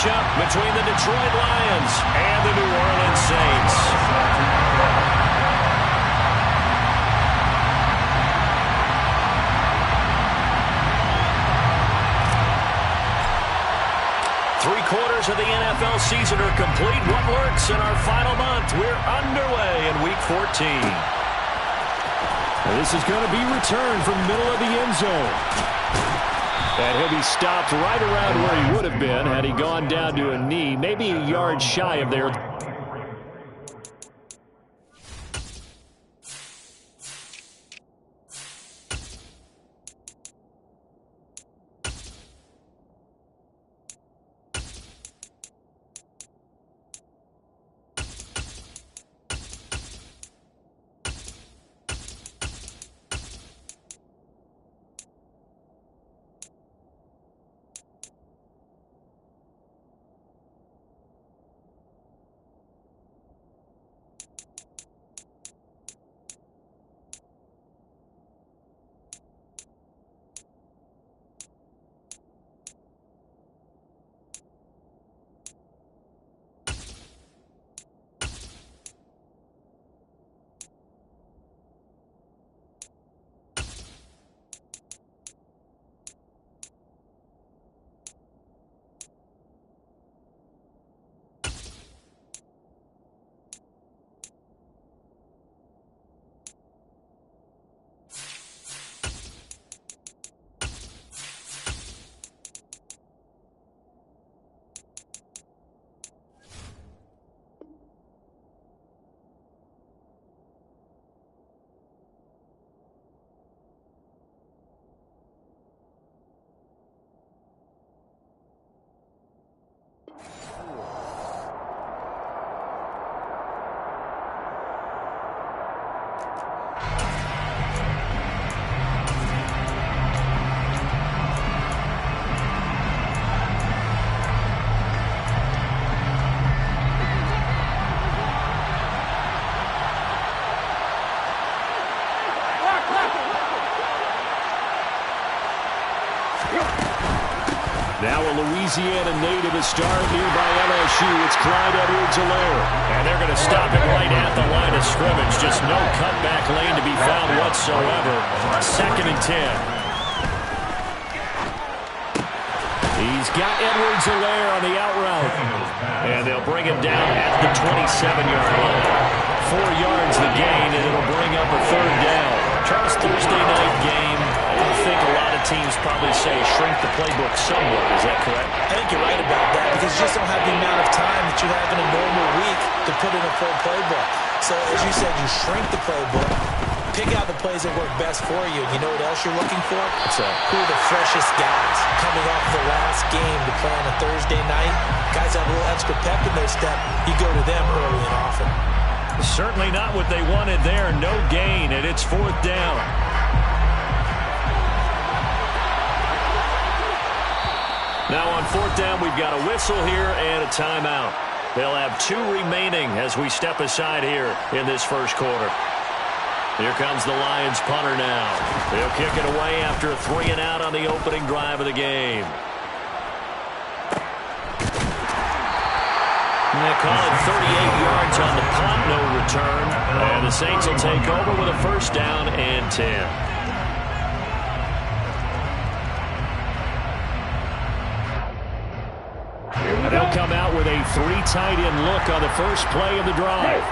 matchup between the Detroit Lions and the New Orleans Saints. Three-quarters of the NFL season are complete. What works in our final month? We're underway in Week 14. This is going to be returned from the middle of the end zone. And he'll be stopped right around where he would have been had he gone down to a knee, maybe a yard shy of there. Now a Louisiana native is starting here by LSU. It's Clyde Edwards-Helaire. And they're going to stop it right at the line of scrimmage. Just no cutback lane to be found whatsoever. 2nd and 10. He's got Edwards-Helaire on the out route. And they'll bring him down at the 27-yard line. 4 yards the gain, and it'll bring up a 3rd down. Charles, Thursday night game, I think a lot of teams probably say shrink the playbook somewhat. Is that correct? I think you're right about that because you just don't have the amount of time that you have in a normal week to put in a full playbook. So, as you said, you shrink the playbook, pick out the plays that work best for you. You know what else you're looking for? What's that? Who are the freshest guys coming off the last game to play on a Thursday night? Guys have a little extra pep in their step. You go to them early and often. Certainly not what they wanted there. No gain, and it's 4th down. Now on 4th down, we've got a whistle here and a timeout. They'll have 2 remaining as we step aside here in this first quarter. Here comes the Lions punter now. They'll kick it away after a 3 and out on the opening drive of the game. And they call it 38 yards on the punt, no return. And the Saints will take over with a 1st down and 10. They'll come out with a 3 tight end look on the first play of the drive.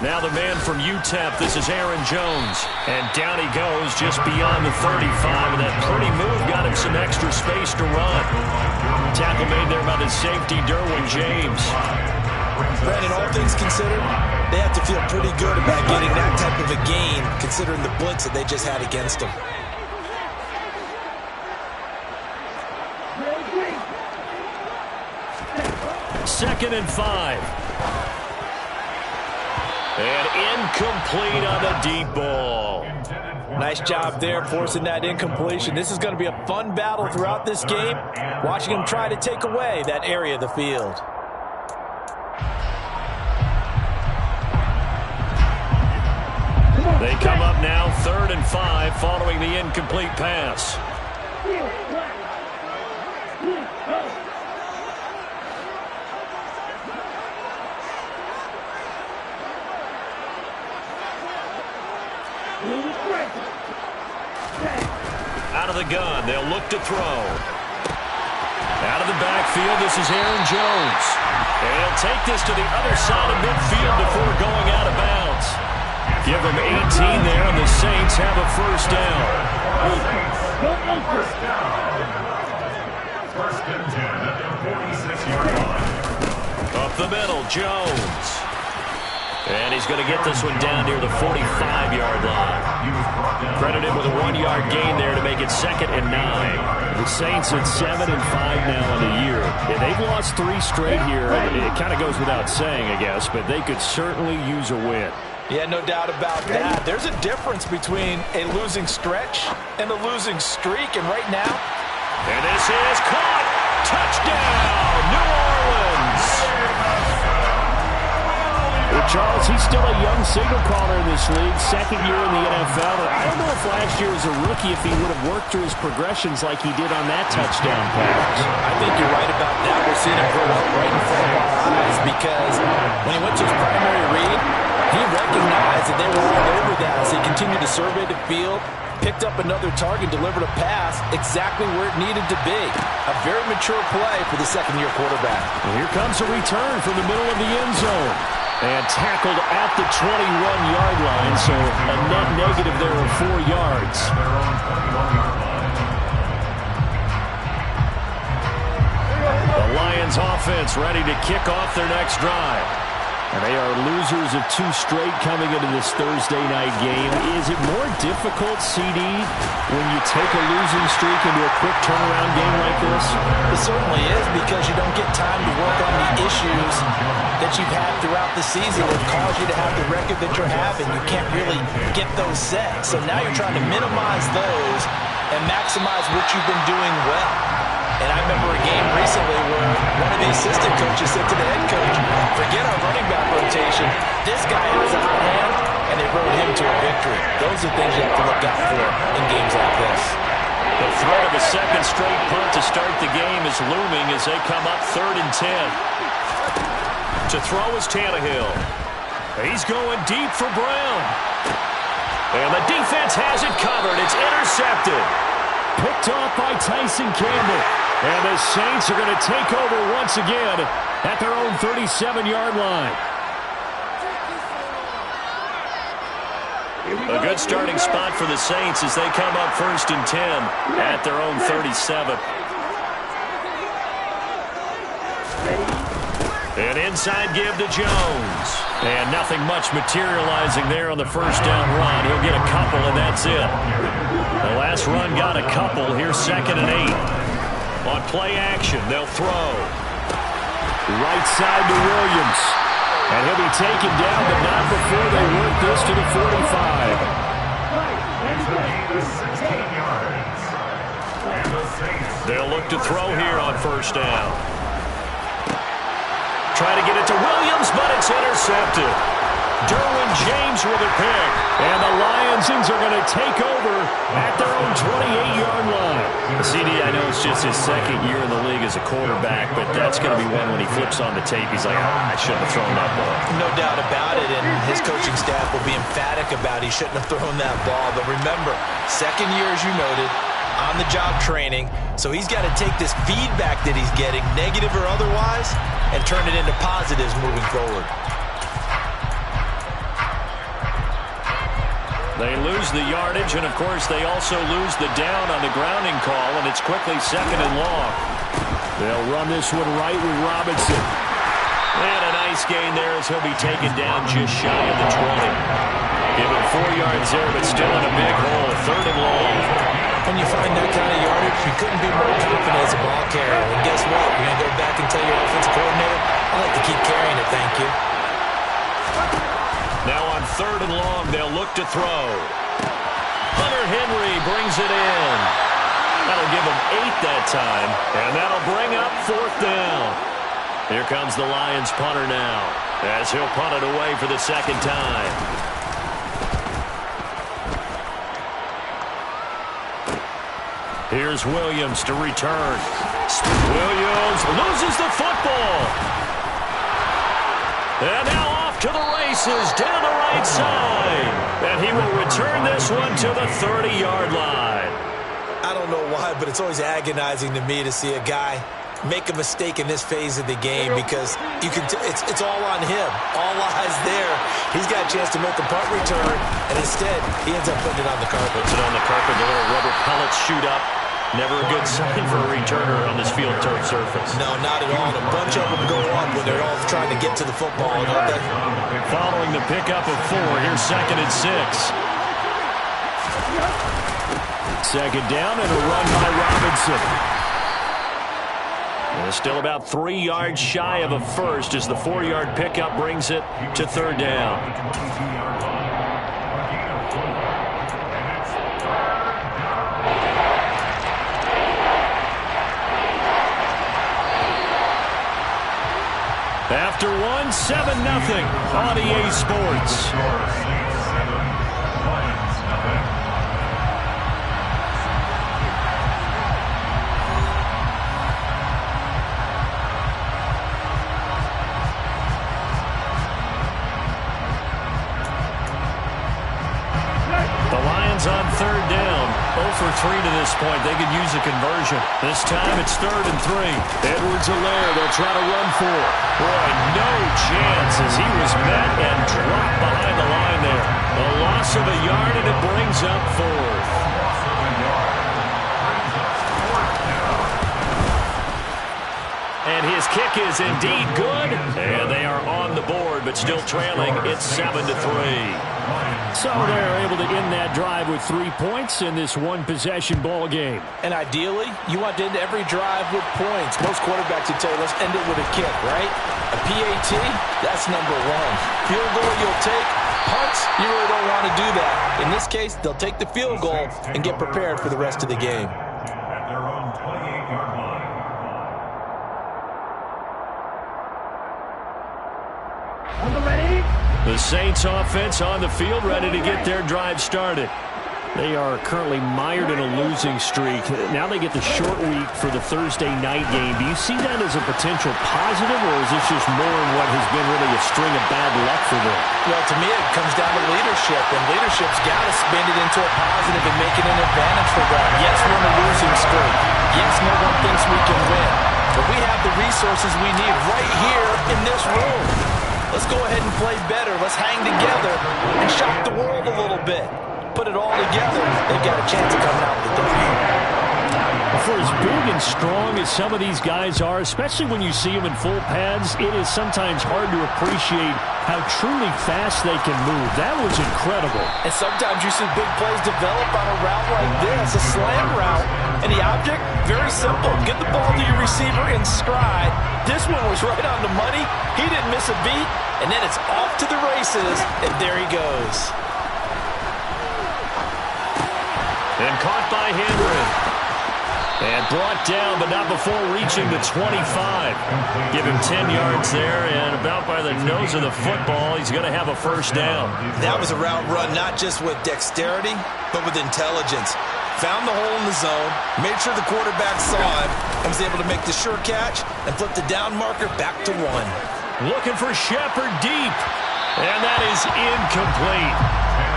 Now the man from UTEP, this is Aaron Jones. And down he goes just beyond the 35. And that pretty move got him some extra space to run. Tackle made there by the safety, Derwin James. Brandon, all things considered, they have to feel pretty good about getting that type of a gain, considering the blitz that they just had against them. Second and 5. And incomplete on the deep ball. Nice job there forcing that incompletion. This is going to be a fun battle throughout this game, watching them try to take away that area of the field. come up now 3rd and 5 following the incomplete pass. Out of the gun, they'll look to throw. Out of the backfield, this is Aaron Jones. And he'll take this to the other side of midfield before going out of bounds. Give them 18 there, and the Saints have a first down. First and 10 at the 46-yard line. Up the middle, Jones. And he's going to get this one down near the 45-yard line. Credited with a 1-yard gain there to make it 2nd and 9. The Saints at 7 and 5 now in the year. Yeah, they've lost 3 straight here. It kind of goes without saying, I guess, but they could certainly use a win. Yeah, no doubt about that. There's a difference between a losing stretch and a losing streak, and right now. And this is caught. Touchdown, New Orleans. Well, Charles, he's still a young signal caller in this league, 2nd year in the NFL. And I don't know if last year as a rookie if he would have worked through his progressions like he did on that touchdown pass. I think you're right about that. We're seeing him grow up right in front of our eyes because when he went to his primary read, he recognized that they were all over that as he continued to survey the field, picked up another target, delivered a pass exactly where it needed to be. A very mature play for the 2nd-year quarterback. And here comes a return from the middle of the end zone. And tackled at the 21-yard line, so a net negative there of 4 yards. The Lions offense ready to kick off their next drive. And they are losers of 2 straight coming into this Thursday night game. Is it more difficult, CD, when you take a losing streak into a quick turnaround game like this? It certainly is, because you don't get time to work on the issues that you've had throughout the season that cause you to have the record that you're having. You can't really get those set. So now you're trying to minimize those and maximize what you've been doing well. And I remember a game recently where one of the assistant coaches said to the head coach, forget our running back rotation. This guy has a hot hand, and they rode him to a victory. Those are things you have to look out for in games like this. The threat of a 2nd straight punt to start the game is looming as they come up 3rd and 10. To throw is Tannehill. He's going deep for Brown. And the defense has it covered. It's intercepted. Picked off by Tyson Campbell. And the Saints are going to take over once again at their own 37-yard line. A good starting spot for the Saints as they come up 1st and 10 at their own 37. An inside give to Jones. And nothing much materializing there on the first down run. He'll get a couple, and that's it. The last run got a couple. Here's 2nd and 8. On play action, they'll throw. Right side to Williams. And he'll be taken down, but not before they work this to the 45. They'll look to throw here on first down. Try to get it to Williams, but it's intercepted. Derwin James with a pick. And the Lions are going to take over at their own 28-yard line. CD, I know it's just his 2nd year in the league as a quarterback, but that's going to be one when he flips on the tape. He's like, I shouldn't have thrown that ball. No doubt about it, and his coaching staff will be emphatic about he shouldn't have thrown that ball. But remember, 2nd year, as you noted, on-the-job training, so he's got to take this feedback that he's getting, negative or otherwise, and turn it into positives moving forward. They lose the yardage, and of course they also lose the down on the grounding call, and it's quickly 2nd and long. They'll run this one right with Robinson. And a nice gain there as he'll be taken down just shy of the 20. Give him 4 yards there, but still in a big hole. 3rd and long. When you find that kind of yardage, you couldn't be more confident as a ball carrier. And guess what? You're going to go back and tell your offensive coordinator, I like to keep carrying it, thank you. Now on 3rd and long, they'll look to throw. Hunter Henry brings it in. That'll give him 8 that time, and that'll bring up 4th down. Here comes the Lions punter now, as he'll punt it away for the 2nd time. Here's Williams to return. Williams loses the football. And now off to the races down the right side. And he will return this one to the 30-yard line. I don't know why, but it's always agonizing to me to see a guy make a mistake in this phase of the game because you can it's all on him. All eyes there. He's got a chance to make a punt return, and instead he ends up putting it on the carpet. Puts it on the carpet. The little rubber pellets shoot up. Never a good sign for a returner on this field turf surface. No, not at all. And a bunch of them go up when they're all trying to get to the football, don't they? Following the pickup of 4, here's 2nd and 6. Second down and a run by Robinson. And still about 3 yards shy of a first as the 4-yard pickup brings it to 3rd down. After 1, 7-0 on EA Sports. The Lions on 3rd down. 0 for 3 to this point. They could use a conversion. This time it's 3rd and 3. Edwards-Helaire, they'll try to run for it. Boy, no chance as he was met and dropped behind the line there. A loss of a yard, and it brings up 4th. And his kick is indeed good. And they are on the board, but still trailing. It's 7-3. So they're able to end that drive with 3 points in this one-possession ball game. And ideally, you want to end every drive with points. Most quarterbacks would say, let's end it with a kick, right? A PAT, that's number 1. Field goal you'll take. Punts, you really don't want to do that. In this case, they'll take the field goal and get prepared for the rest of the game. At their own 28-yard line. The Saints offense on the field, ready to get their drive started. They are currently mired in a losing streak. Now they get the short week for the Thursday night game. Do you see that as a potential positive, or is this just more in what has been really a string of bad luck for them? Well, to me, it comes down to leadership, and leadership's got to spin it into a positive and make it an advantage for them. Yes, we're in a losing streak. Yes, no one thinks we can win. But we have the resources we need right here in this room. Let's go ahead and play better. Let's hang together and shock the world a little bit. Put it all together, they've got a chance of coming out with a W. For as big and strong as some of these guys are, especially when you see them in full pads, it is sometimes hard to appreciate how truly fast they can move. That was incredible. And sometimes you see big plays develop on a route like this, a slant route. And the object, very simple. Get the ball to your receiver in stride. This one was right on the money. He didn't miss a beat. And then it's off to the races, and there he goes. And caught by Henry. And brought down, but not before reaching the 25. Give him 10 yards there, and about by the nose of the football, he's going to have a first down. That was a route run not just with dexterity, but with intelligence. Found the hole in the zone, made sure the quarterback saw him, and was able to make the sure catch and flip the down marker back to 1. Looking for Shepard deep. And that is incomplete.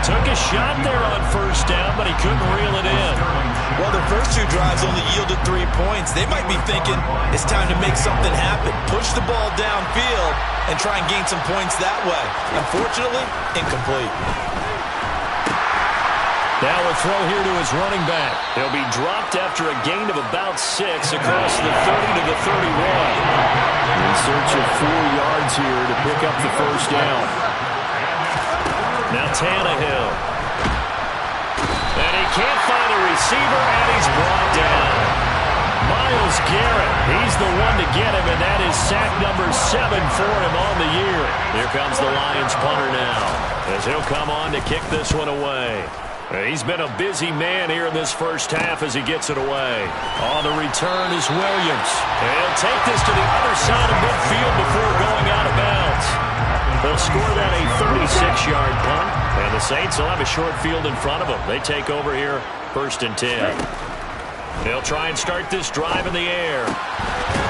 Took a shot there on first down, but he couldn't reel it in. Well, the first 2 drives only yielded 3 points. They might be thinking it's time to make something happen. Push the ball downfield and try and gain some points that way. Unfortunately, incomplete. Now a throw here to his running back. He'll be dropped after a gain of about 6 across the 30 to the 31. In search of 4 yards here to pick up the first down. Now Tannehill. And he can't find a receiver, and he's brought down. Myles Garrett, he's the one to get him, and that is sack number 7 for him on the year. Here comes the Lions punter now, as he'll come on to kick this one away. He's been a busy man here in this first half as he gets it away. On the return is Williams. And he'll take this to the other side of midfield before going out of bounds. They'll score that a 36-yard punt, and the Saints will have a short field in front of them. They take over here, 1st and 10. He'll try and start this drive in the air.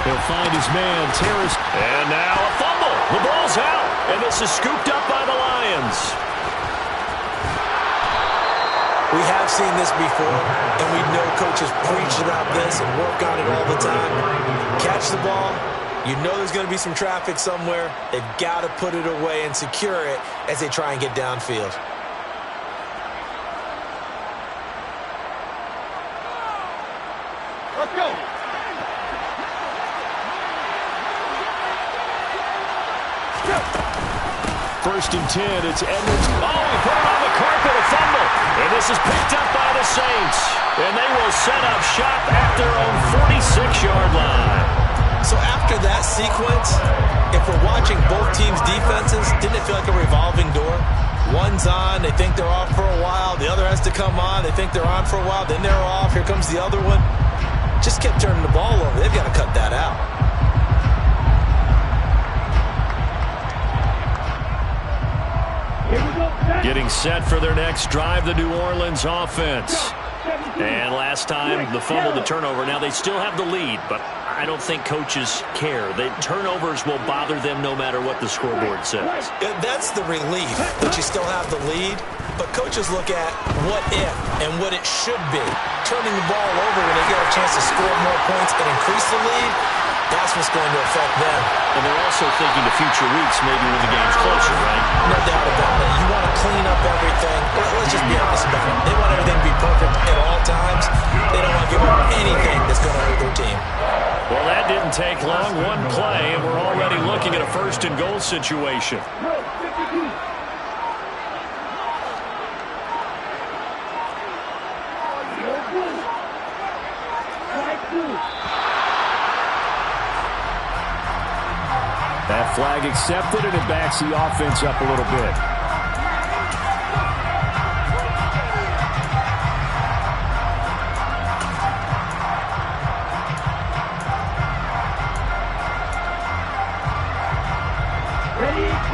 He'll find his man, Terrace. And now a fumble. The ball's out, and this is scooped up by the Lions. We have seen this before, and we know coaches preach about this and work on it all the time. Catch the ball. You know there's going to be some traffic somewhere. They've got to put it away and secure it as they try and get downfield. Let's go. First and 10, it's Edwards. Oh, he put it on the carpet, a fumble. And this is picked up by the Saints. And they will set up shop at their own 46-yard line. So after that sequence, if we're watching both teams' defenses, didn't it feel like a revolving door? One's on, they think they're off for a while. The other has to come on, they think they're on for a while. Then they're off, here comes the other one. Just kept turning the ball over. They've got to cut that out. Getting set for their next drive, the New Orleans offense. And last time, the fumble, the turnover. Now they still have the lead, but I don't think coaches care. The turnovers will bother them no matter what the scoreboard says. That's the relief that you still have the lead, but coaches look at what if and what it should be. Turning the ball over when they get a chance to score more points and increase the lead, that's what's going to affect them. And they're also thinking to future weeks, maybe when the game's closer, right? No doubt about it. You want to clean up everything. Let's just be honest about it. They want everything to be perfect at all times. They don't want to give up anything that's going to hurt their team. Well, that didn't take long. One play, and we're already looking at a first-and-goal situation. That flag accepted, and it backs the offense up a little bit.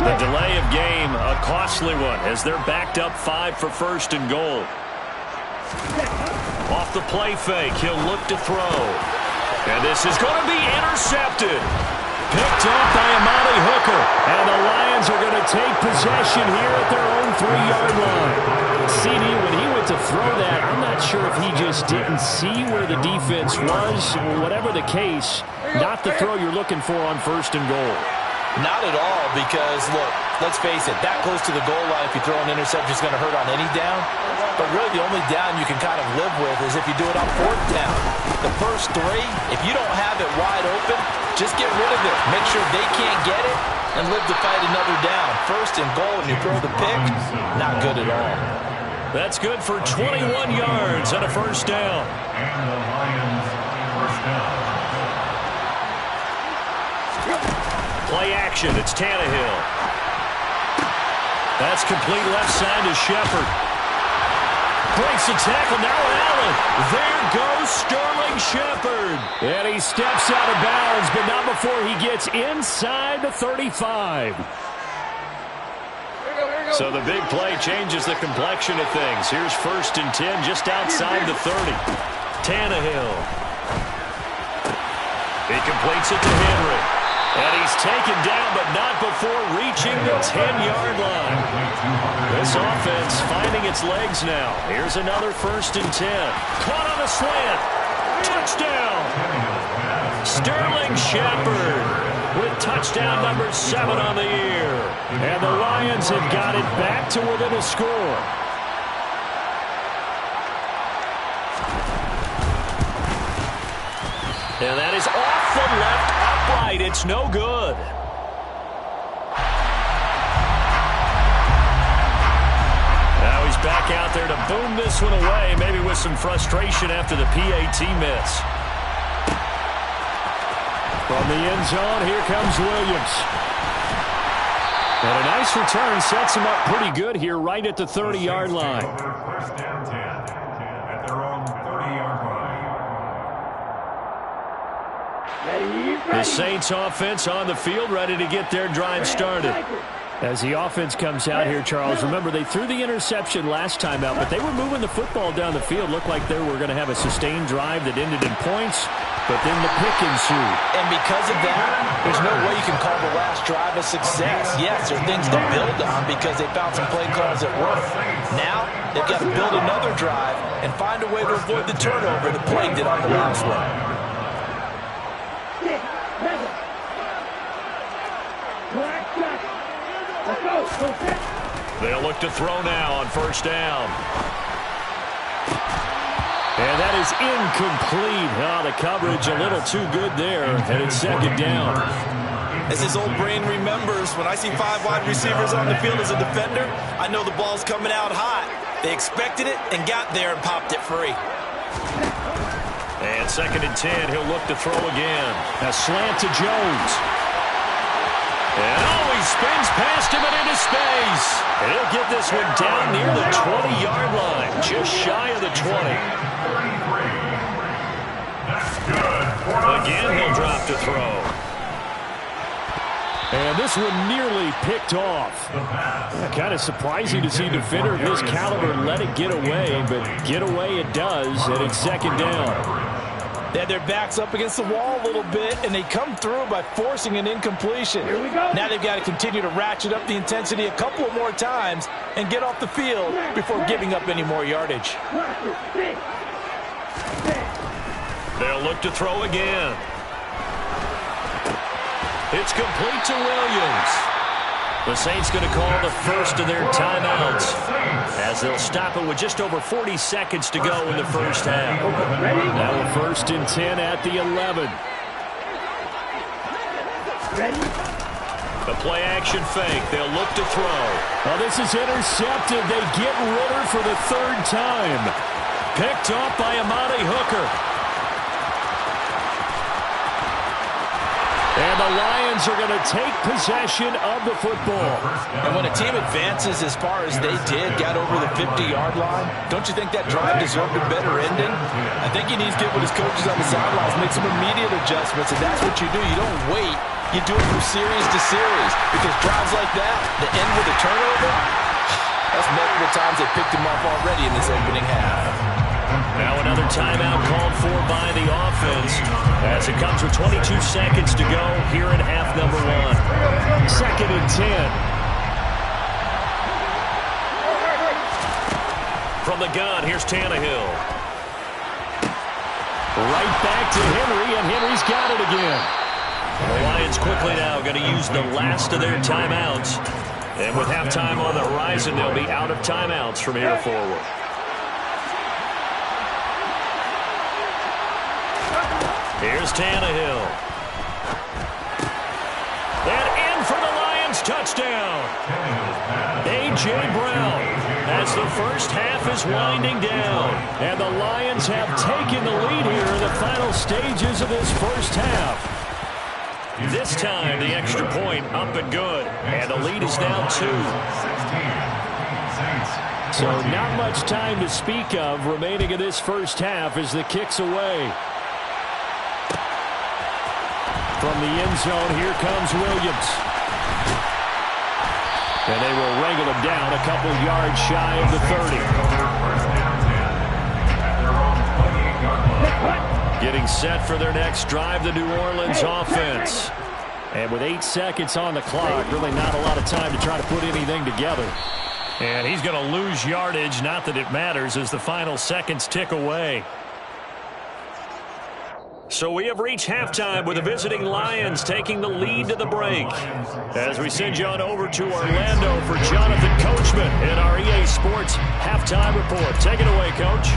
The delay of game, a costly one, as they're backed up 5 for first and goal. Off the play fake, he'll look to throw. And this is going to be intercepted. Picked up by Amani Hooker. And the Lions are going to take possession here at their own 3-yard line. CD, when he went to throw that, I'm not sure if he just didn't see where the defense was. Whatever the case, not the throw you're looking for on first and goal. Not at all, because, look, let's face it, that close to the goal line, if you throw an interception, is going to hurt on any down. But really, the only down you can kind of live with is if you do it on 4th down. The first 3, if you don't have it wide open, just get rid of it. Make sure they can't get it and live to fight another down. First and goal, and you throw the pick, not good at all. That's good for 21 yards and a first down. And the Lions first down. Play action, it's Tannehill. That's complete left side to Shepard. Breaks the tackle, now Allen. There goes Sterling Shepard. And he steps out of bounds, but not before he gets inside the 35. So the big play changes the complexion of things. Here's first and 10 just outside the 30. Tannehill. He completes it to Henry. And he's taken down, but not before reaching the 10-yard line. This offense finding its legs now. Here's another first and 10. Caught on a slant. Touchdown. Sterling Shepard with touchdown number 7 on the year. And the Lions have got it back to within a score. And that is off the left upright. It's no good. Now he's back out there to boom this one away, maybe with some frustration after the PAT miss. From the end zone, here comes Williams. And a nice return sets him up pretty good here right at the 30-yard line. First and 10 at their own 30-yard line. The Saints offense on the field, ready to get their drive started. As the offense comes out here, Charles, remember they threw the interception last time out, but they were moving the football down the field. Looked like they were going to have a sustained drive that ended in points, but then the pick ensued. And because of that, there's no way you can call the last drive a success. Yes, there are things to build on because they found some play calls that work. Now, they've got to build another drive and find a way to avoid the turnover that plagued it on the last one. They'll look to throw now on first down. And that is incomplete. Oh, the coverage a little too good there, and it's second down. As his old brain remembers, when I see 5 wide receivers on the field as a defender, I know the ball's coming out hot. They expected it and got there and popped it free. And second and 10, he'll look to throw again. A slant to Jones. And he spins past him and into space. And he'll get this one down near the 20-yard line, just shy of the 20. That's good. Again, he'll drop to throw. And this one nearly picked off. Kind of surprising to see a defender of this caliber let it get away, but get away it does, and it's second down. They had their backs up against the wall a little bit, and they come through by forcing an incompletion. Now they've got to continue to ratchet up the intensity a couple of more times and get off the field before giving up any more yardage. They'll look to throw again. It's complete to Williams. The Saints going to call the first of their timeouts as they'll stop it with just over 40 seconds to go in the first half. Now first and 10 at the 11. The play action fake. They'll look to throw. Oh, this is intercepted. They get Ritter for the third time. Picked off by Amani Hooker. And the Lions are going to take possession of the football. And when a team advances as far as they did, got over the 50-yard line, don't you think that drive deserved a better ending? I think he needs to get with his coaches on the sidelines, make some immediate adjustments, and that's what you do. You don't wait. You do it from series to series because drives like that, the end with a turnover, that's multiple times they picked him off already in this opening half. Now another timeout called for by the offense as it comes with 22 seconds to go here in half number 1. Second and 10. From the gun, here's Tannehill. Right back to Henry, and Henry's got it again. The Lions quickly now going to use the last of their timeouts. And with halftime on the horizon, they'll be out of timeouts from here forward. Here's Tannehill. And in for the Lions touchdown. A.J. Brown as the first half is winding down. And the Lions have taken the lead here in the final stages of this first half. This time, the extra point up and good. And the lead is now 2. So not much time to speak of remaining in this first half as the kick's away. From the end zone, here comes Williams. And they will wrangle him down a couple yards shy of the 30. Getting set for their next drive, the New Orleans offense. And with 8 seconds on the clock, really not a lot of time to try to put anything together. And he's going to lose yardage, not that it matters, as the final seconds tick away. So we have reached halftime with the visiting Lions taking the lead to the break. As we send you on over to Orlando for Jonathan Coachman in our EA Sports Halftime Report. Take it away, Coach.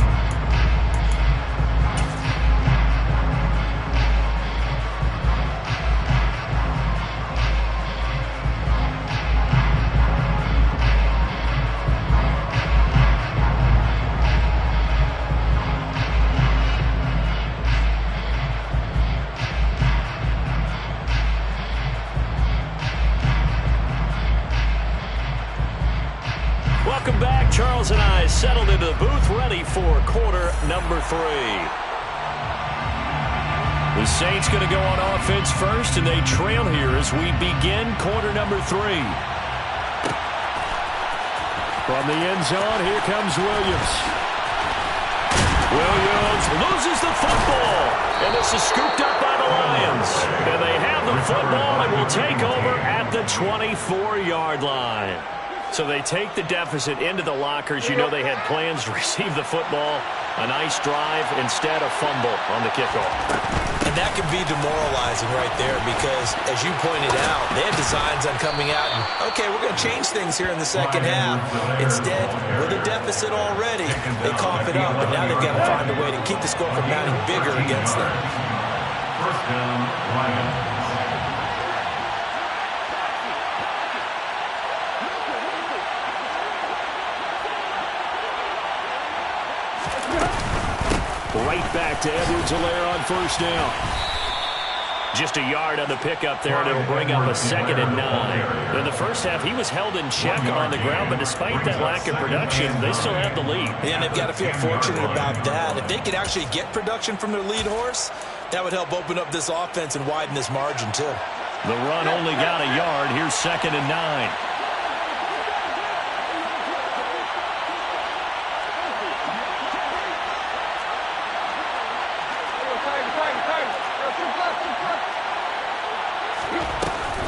Welcome back. Charles and I settled into the booth ready for quarter number 3. The Saints going to go on offense first, and they trail here as we begin quarter number 3. From the end zone, here comes Williams. Williams loses the football. And this is scooped up by the Lions. And they have the football and will take over at the 24-yard line. So they take the deficit into the lockers. You know they had plans to receive the football. A nice drive, instead a fumble on the kickoff. And that can be demoralizing right there because, as you pointed out, they had designs on coming out and, okay, we're going to change things here in the second half. Instead, with a deficit already, they cough it up, but now they've got to find a way to keep the score from mounting bigger against them. First down, Lions. Right back to Edwards-Helaire on first down. Just a yard on the pickup there, and it'll bring up a 2nd and 9. In the first half, he was held in check on the ground, but despite that lack of production, they still have the lead. And they've got to feel fortunate about that. If they could actually get production from their lead horse, that would help open up this offense and widen this margin, too. The run only got a yard. Here's 2nd and 9.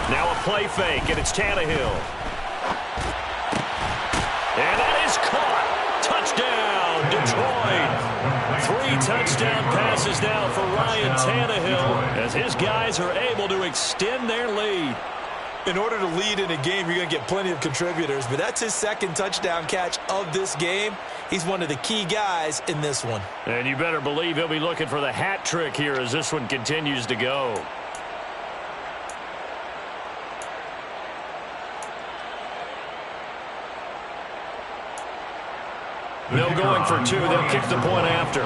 Now a play fake, and it's Tannehill. And that is caught. Touchdown, Detroit. 3 touchdown passes now for Ryan Tannehill as his guys are able to extend their lead. In order to lead in a game, you're going to get plenty of contributors, but that's his 2nd touchdown catch of this game. He's one of the key guys in this one. And you better believe he'll be looking for the hat trick here as this one continues to go. No going for 2. They'll kick the point after.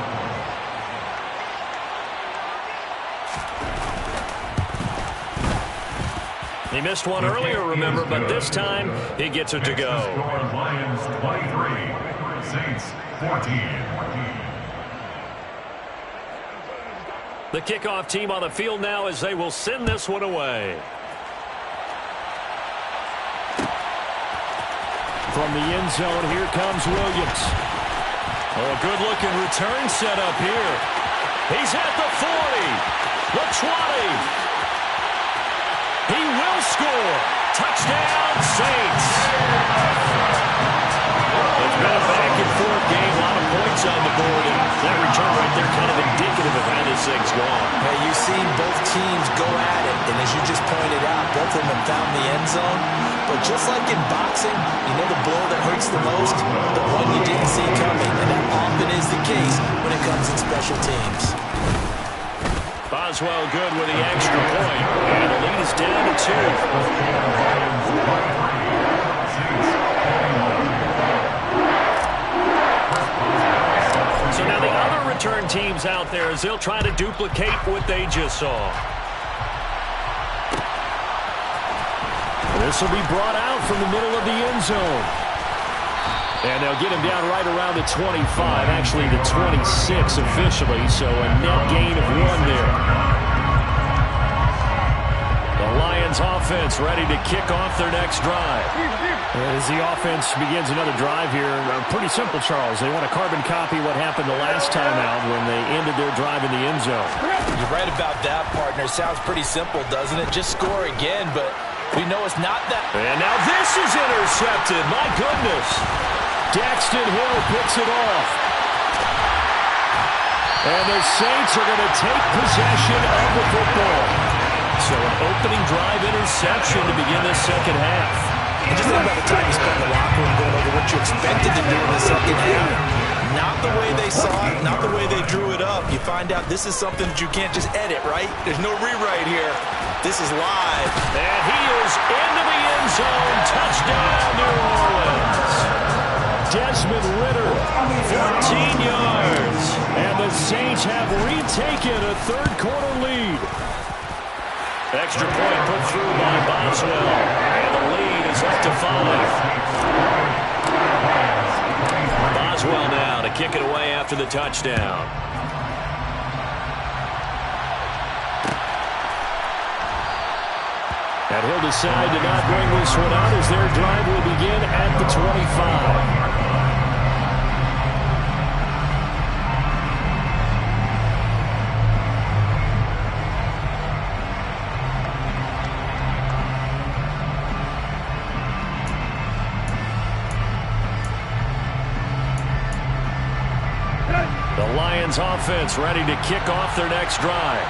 He missed one earlier, remember, but this time he gets it to go. Lions 23, Saints 14. The kickoff team on the field now as they will send this one away. From the end zone, here comes Williams. Oh, a good-looking return set up here. He's at the 40, the 20. He will score. Touchdown, Saints. It's been a back-and-forth game, a lot of points on the board, and that return right there kind of indicative of how this thing's gone. Hey, you've seen both teams go at it, and as you just pointed out, both of them have found the end zone. But just like in boxing, you know the blow that hurts the most? The one you didn't see coming, and that often is the case when it comes in special teams. Boswell good with the extra point, and the lead is down to 2. So now the other return teams out there as they'll try to duplicate what they just saw. This will be brought out from the middle of the end zone. And they'll get him down right around the 25, actually the 26 officially, so a net gain of 1 there. The Lions offense ready to kick off their next drive. As the offense begins another drive here, pretty simple, Charles. They want to carbon copy what happened the last time out when they ended their drive in the end zone. You're right about that, partner. Sounds pretty simple, doesn't it? Just score again, but we know it's not that. And now this is intercepted. My goodness. Daxton Hill picks it off. And the Saints are going to take possession of the football. So an opening drive interception to begin this second half. And just think about the time you spent in the locker room going over what you expected to do in the second half. Not the way they saw it, not the way they drew it up. You find out this is something that you can't just edit, right? There's no rewrite here. This is live. And he is into the end zone. Touchdown, New Orleans. Desmond Ridder, 14 yards. And the Saints have retaken a third-quarter lead. Extra point put through by Boswell. And the lead is up to 5. Boswell now to kick it away after the touchdown. And he'll decide to not bring this one out as their drive will begin at the 25. The Lions offense ready to kick off their next drive.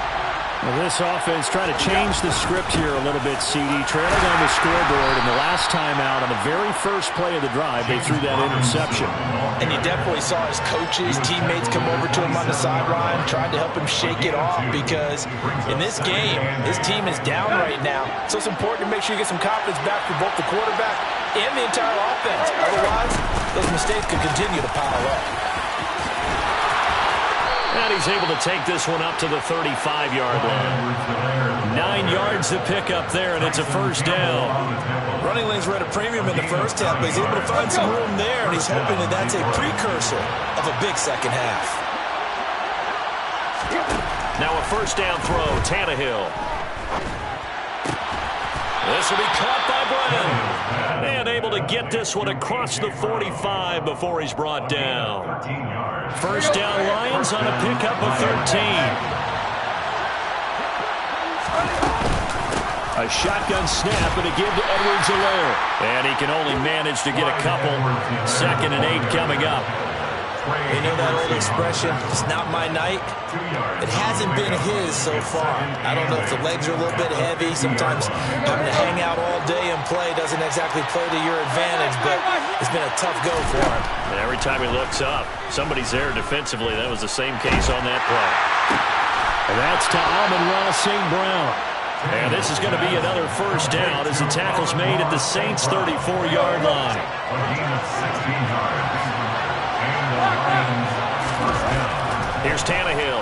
Well, this offense trying to change the script here a little bit, CD. Trailing on the scoreboard, and the last time out on the very first play of the drive, they threw that interception. And you definitely saw his coaches, teammates come over to him on the sideline, trying to help him shake it off, because in this game, his team is down right now. So it's important to make sure you get some confidence back for both the quarterback and the entire offense. Otherwise, those mistakes could continue to pile up. And he's able to take this one up to the 35-yard line. 9 yards to pick up there, and it's a first down. Running lanes were at a premium in the first half, but he's able to find some room there, and he's hoping that that's a precursor of a big second half. Now a first down throw, Tannehill. This will be caught by Brennan. And able to get this one across the 45 before he's brought down. First down Lions on a pickup of 13. A shotgun snap and a give to Edwards-Helaire. And he can only manage to get a couple. 2nd and 8 coming up. You know that old expression, it's not my night? It hasn't been his so far. I don't know if the legs are a little bit heavy. Sometimes having to hang out all day and play doesn't exactly play to your advantage, but it's been a tough go for him. And every time he looks up, somebody's there defensively. That was the same case on that play. And that's to Amon-Ra St. Brown. And this is going to be another first down as the tackle's made at the Saints' 34-yard line. Here's Tannehill.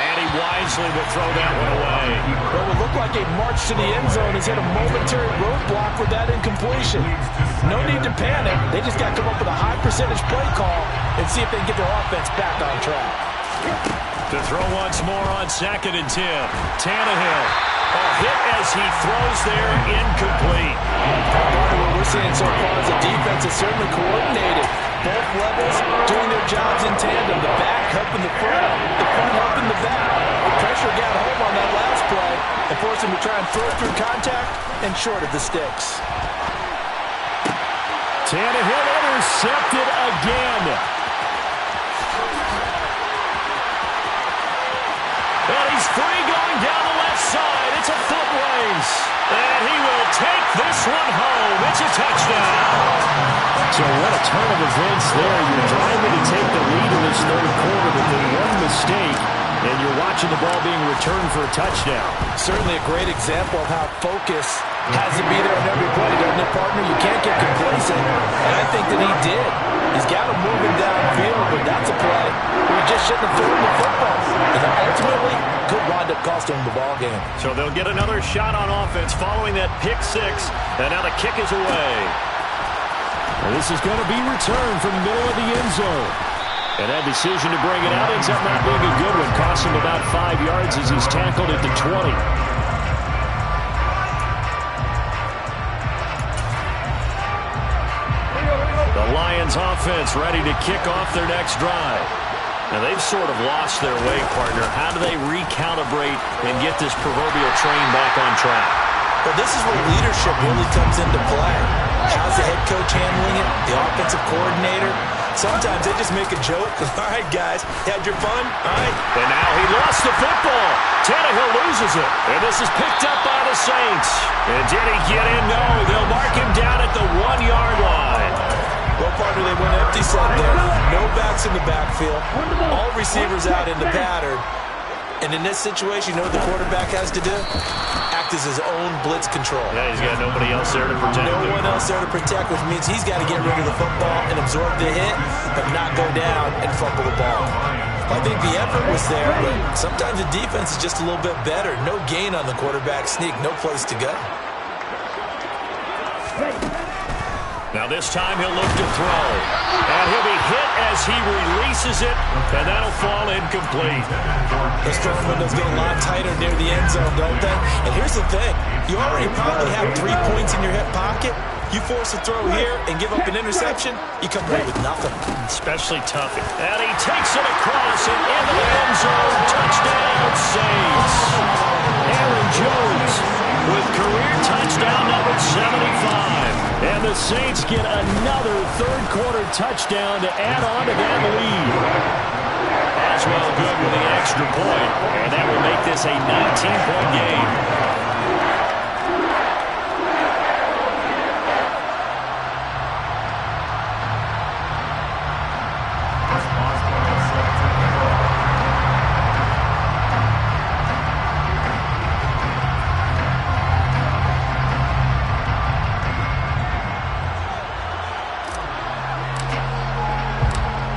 And he wisely will throw that one away. What would look like a march to the end zone has hit a momentary roadblock with that incompletion. No need to panic. They just got to come up with a high percentage play call and see if they can get their offense back on track. To throw once more on 2nd and 10. Tannehill. A hit as he throws there, incomplete. Part of what we're seeing so far is the defense is certainly coordinated. Both levels doing their jobs in tandem. The back helping the front helping the back. The pressure got home on that last play and forced him to try and throw through contact and short of the sticks. Tannehill intercepted again. And he's free going down the left side. It's a foot race. And he will take this one home. It's a touchdown. So what a turn of events there. You're driving to take the lead in this third quarter, but then one mistake, and you're watching the ball being returned for a touchdown. Certainly a great example of how focus has to be there on every play, doesn't it, partner? You can't get complacent, and I think that he did. He's got him moving downfield, but that's a play where he just shouldn't have thrown the football. And ultimately, could wind up costing him the ball game. So they'll get another shot on offense following that pick six, and now the kick is away. And this is going to be returned from the middle of the end zone. And that decision to bring it out ends up not being a good one. Costs him about 5 yards as he's tackled at the 20. The Lions offense ready to kick off their next drive. Now they've sort of lost their way, partner. How do they recalibrate and get this proverbial train back on track? Well, this is where leadership really comes into play. How's the head coach handling it? The offensive coordinator? Sometimes they just make a joke. All right, guys, had your fun? All right. And now he lost the football. Tannehill loses it. And this is picked up by the Saints. And did he get in? No. They'll mark him down at the 1-yard line. Well, partner, they went empty set there. No backs in the backfield. All receivers out in the pattern. And in this situation, you know what the quarterback has to do? Act as his own blitz control. Yeah, he's got nobody else there to protect him. No one else there to protect, which means he's got to get rid of the football and absorb the hit, but not go down and fumble the ball. I think the effort was there, but sometimes the defense is just a little bit better. No gain on the quarterback sneak, no place to go. Now this time he'll look to throw. And he'll be hit as he releases it, and that'll fall incomplete. Those throwing windows get a lot tighter near the end zone, don't they? And here's the thing. You already probably have 3 points in your hip pocket. You force a throw here and give up an interception, you come away with nothing. Especially tough. And he takes it across and into the end zone. Touchdown, Saints. Aaron Jones with career touchdown number 75. And the Saints get another third-quarter touchdown to add on to that lead. As well good with the extra point. And that will make this a 19-point game.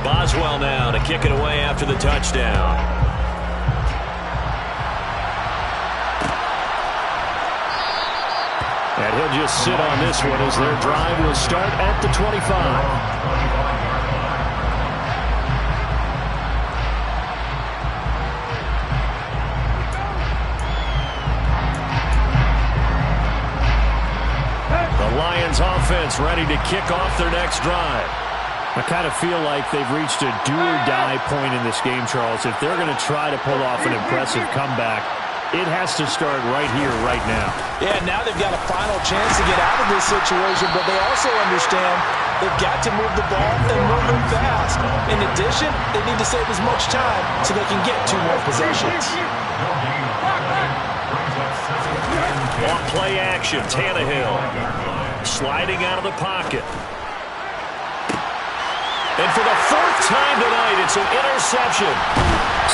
Boswell now to kick it away after the touchdown. And he'll just sit on this one as their drive will start at the 25. The Lions offense ready to kick off their next drive. I kind of feel like they've reached a do-or-die point in this game, Charles. If they're going to try to pull off an impressive comeback, it has to start right here, right now. Yeah, now they've got a final chance to get out of this situation, but they also understand they've got to move the ball and move it fast. In addition, they need to save as much time so they can get 2 more possessions. On play action, Tannehill sliding out of the pocket. And for the 4th time tonight, it's an interception.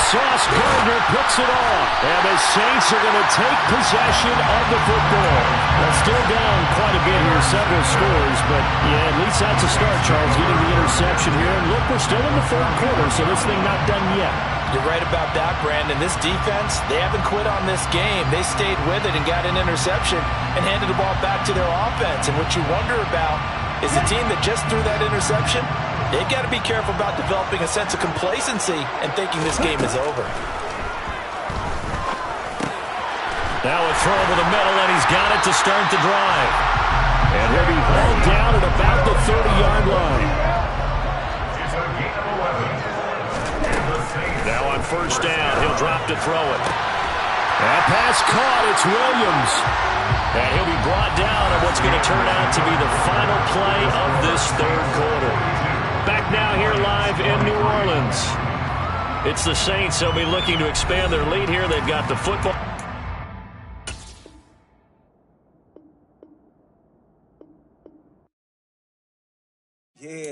Sauce Gardner puts it off. And the Saints are going to take possession of the football. They're still down quite a bit here, several scores. But, yeah, at least that's a start, Charles, getting the interception here. And look, we're still in the 3rd quarter, so this thing not done yet. You're right about that, Brandon. This defense, they haven't quit on this game. They stayed with it and got an interception and handed the ball back to their offense. And what you wonder about is the team that just threw that interception, they've got to be careful about developing a sense of complacency and thinking this game is over. Now a throw over the middle, and he's got it to start the drive. And he'll be hauled down at about the 30-yard line. Now on 1st down, he'll drop to throw it. That pass caught. It's Williams. And he'll be brought down on what's going to turn out to be the final play of this 3rd quarter. Back now here live in New Orleans. It's the Saints. They'll be looking to expand their lead here. They've got the football. Yeah.